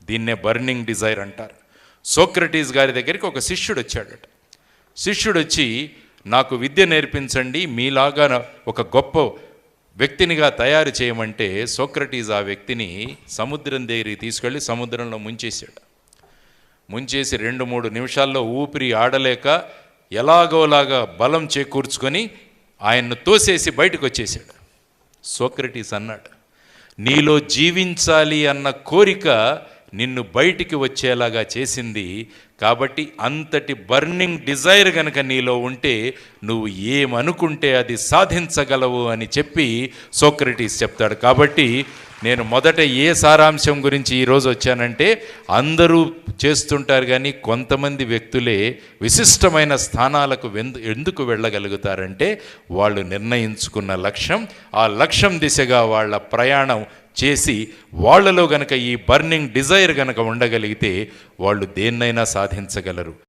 దీన్నే burning desire అంటారు. Socrates గారి దగ్గరికి ఒక శిష్యుడు వచ్చాడట. శిష్యుడు వచ్చి, నాకు విద్య నేర్పించండి, మీలాగా ఒక గొప్ప వ్యక్తినిగా తయారు చేయమంటే సోక్రటీస్ ఆ వ్యక్తిని సముద్రం దగ్గరికి తీసుకెళ్ళి సముద్రంలో ముంచేశాడు. ముంచేసి 2-3 నిమిషాల్లో ఊపిరి ఆడలేక ఎలాగోలాగా బలం చేకూర్చుకొని ఆయన్ను తోసేసి బయటకు వచ్చేసాడు. సోక్రటీస్ అన్నాడు, నీలో జీవించాలి అన్న కోరిక నిన్ను బయటికి వచ్చేలాగా చేసింది, కాబట్టి అంతటి బర్నింగ్ డిజైర్ కనుక నీలో ఉంటే నువ్వు ఏమనుకుంటే అది సాధించగలవు అని చెప్పి సోక్రటీస్ చెప్తాడు. కాబట్టి నేను మొదట ఏ సారాంశం గురించి ఈరోజు వచ్చానంటే, అందరూ చేస్తుంటారు కానీ కొంతమంది వ్యక్తులే విశిష్టమైన స్థానాలకు ఎందుకు వెళ్ళగలుగుతారంటే వాళ్ళు నిర్ణయించుకున్న లక్ష్యం, ఆ లక్ష్యం దిశగా వాళ్ళ ప్రయాణం చేసి వాళ్ళలో గనక ఈ బర్నింగ్ డిజైర్ గనక ఉండగలిగితే వాళ్ళు దేన్నైనా సాధించగలరు.